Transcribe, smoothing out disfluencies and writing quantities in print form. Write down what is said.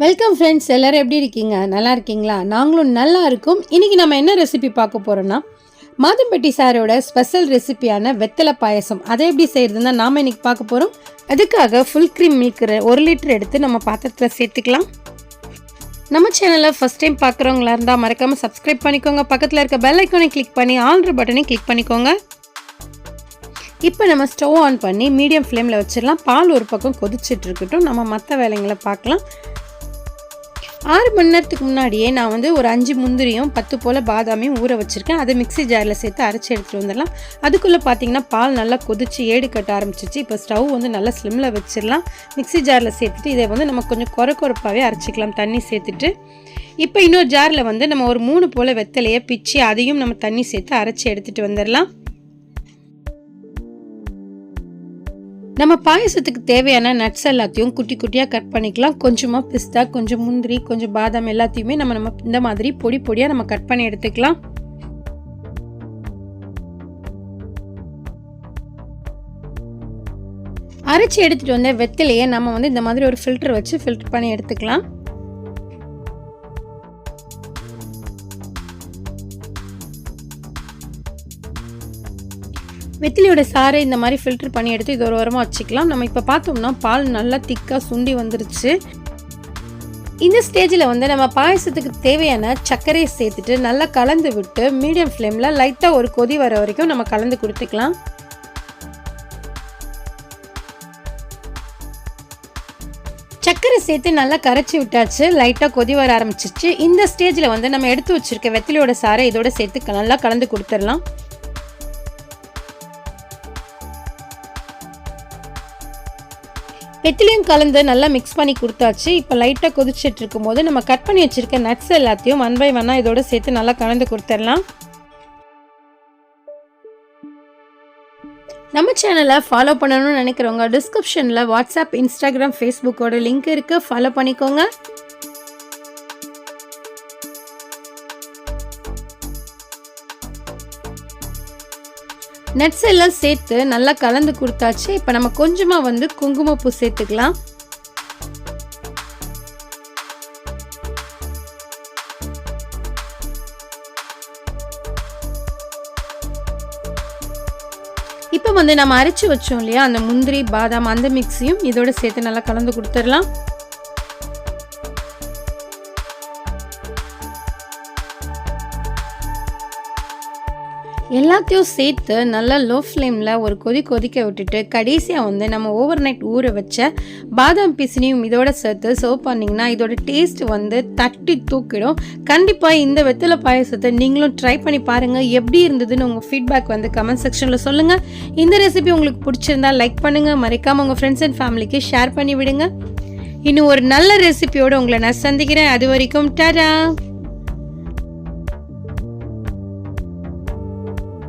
Welcome friends, எல்லோரும் எப்படி இருக்கீங்க? நல்லா இருக்கீங்களா? நாங்களும் நல்லா இருக்கோம். இன்றைக்கி நம்ம என்ன ரெசிபி பார்க்க போகிறோன்னா, மாதம்பட்டி சாரோட ஸ்பெஷல் ரெசிபியான வெத்தலை பாயசம். அதை எப்படி செய்கிறதுன்னு தான் நாம் இன்றைக்கி பார்க்க போகிறோம். அதுக்காக ஃபுல் க்ரீம் மில்க் 1 லிட்டர் எடுத்து நம்ம பாத்திரத்தில் சேர்த்துக்கலாம். நம்ம சேனலில் ஃபஸ்ட் டைம் பார்க்குறவங்களா இருந்தால் மறக்காமல் சப்ஸ்கிரைப் பண்ணிக்கோங்க. பக்கத்தில் இருக்க பெல் ஐக்கானை கிளிக் பண்ணி ஆல்ரெடி பட்டனை கிளிக் பண்ணிக்கோங்க. இப்போ நம்ம ஸ்டவ் ஆன் பண்ணி மீடியம் ஃப்ளேமில் வச்சிடலாம். பால் ஒரு பக்கம் கொதிச்சுட்டு இருக்கட்டும், நம்ம மற்ற வேலைங்களை பார்க்கலாம். 6 மணி நேரத்துக்கு முன்னாடியே நான் ஒரு 5 முந்திரியும் 10 போல் பாதாமையும் ஊற வச்சுருக்கேன். அதை மிக்ஸி ஜாரில் சேர்த்து அரைச்சி எடுத்துகிட்டு வந்துடலாம். அதுக்குள்ளே பார்த்தீங்கன்னா பால் நல்லா கொதிச்சு ஏடு கட்ட ஆரம்பிச்சிச்சு. இப்போ ஸ்டவ் நல்லா ஸ்லிம்மில் வச்சிடலாம். மிக்ஸி ஜாரில் சேர்த்துட்டு இதை நம்ம கொஞ்சம் கொரப்பாகவே அரைச்சிக்கலாம் தண்ணி சேர்த்துட்டு. இப்போ இன்னொரு ஜாரில் நம்ம ஒரு 3 போல் வெத்தலையை பிச்சு அதையும் நம்ம தண்ணி சேர்த்து அரைச்சி எடுத்துகிட்டு வந்துடலாம். நம்ம பாயசத்துக்கு தேவையான நட்ஸ் எல்லாத்தையும் குட்டி குட்டியாக கட் பண்ணிக்கலாம். கொஞ்சமாக பிஸ்தா, கொஞ்சம் முந்திரி, கொஞ்சம் பாதாம் எல்லாத்தையுமே நம்ம இந்த மாதிரி பொடி பொடியாக நம்ம கட் பண்ணி எடுத்துக்கலாம். அரைச்சி எடுத்துகிட்டு வந்த வெத்தலையை நம்ம இந்த மாதிரி ஒரு ஃபில்டர் வச்சு ஃபில்டர் பண்ணி எடுத்துக்கலாம். வெத்திலையோட சாறை இந்த மாதிரி ஃபில்டர் பண்ணி எடுத்து இது ஒரு ஓரமாக வச்சுக்கலாம். நம்ம இப்போ பார்த்தோம்னா பால் நல்லா திக்காக சுண்டி வந்துருச்சு. இந்த ஸ்டேஜில் நம்ம பாயசத்துக்கு தேவையான சர்க்கரையை சேர்த்துட்டு நல்லா கலந்து விட்டு மீடியம் ஃப்ளேமில் லைட்டாக ஒரு கொதி வர வரைக்கும் நம்ம கலந்து கொடுத்துக்கலாம். சர்க்கரை சேர்த்து நல்லா கரைச்சி விட்டாச்சு. லைட்டாக கொதி வர ஆரம்பிச்சிச்சு. இந்த ஸ்டேஜில் நம்ம எடுத்து வச்சுருக்க வெத்திலையோட சாறை இதோட சேர்த்து நல்லா கலந்து கொடுத்துடலாம். வெத்திலையும் கலந்து நல்லா மிக்ஸ் பண்ணி கொடுத்தாச்சு. இப்போ லைட்டாக கொதிச்சுட்டு இருக்கும் போது நம்ம கட் பண்ணி வச்சுருக்க நட்ஸ் எல்லாத்தையும் 1 by 1 இதோட சேர்த்து நல்லா கலந்து கொடுத்துடலாம். நம்ம சேனலை ஃபாலோ பண்ணணும்னு நினைக்கிறவங்க டிஸ்கிரிப்ஷனில் வாட்ஸ்அப், இன்ஸ்டாகிராம், ஃபேஸ்புக்கோட லிங்க் இருக்குது, ஃபாலோ பண்ணிக்கோங்க. நட்ஸ் எல்லாம் சேர்த்து நல்லா கலந்து கொடுத்தாச்சு. இப்போ நம்ம கொஞ்சமாக குங்குமப்பூ சேர்த்துக்கலாம். இப்போ நம்ம அரைச்சி வச்சோம் இல்லையா, அந்த முந்திரி, பாதாம் அந்த மிக்ஸையும் இதோட சேர்த்து நல்லா கலந்து கொடுத்துடலாம். எல்லாத்தையும் சேர்த்து நல்லா லோ ஃப்ளேமில் ஒரு கொதிக்க விட்டுட்டு கடைசியாக நம்ம ஓவர் நைட் ஊற வச்ச பாதாம் பீசனையும் இதோட சேர்த்து சர்வ் பண்ணிங்கன்னா இதோட டேஸ்ட் தட்டி தூக்கிடும். கண்டிப்பாக இந்த வெத்தலை பாயசத்தை நீங்களும் ட்ரை பண்ணி பாருங்கள். எப்படி இருந்ததுன்னு உங்கள் ஃபீட்பேக் கமெண்ட் செக்ஷனில் சொல்லுங்கள். இந்த ரெசிபி உங்களுக்கு பிடிச்சிருந்தா லைக் பண்ணுங்கள். மறக்காமல் உங்கள் ஃப்ரெண்ட்ஸ் அண்ட் ஃபேமிலிக்கு ஷேர் பண்ணி விடுங்க. இன்னும் ஒரு நல்ல ரெசிபியோடு உங்களை நான் சந்திக்கிறேன். அது வரைக்கும் டாடா.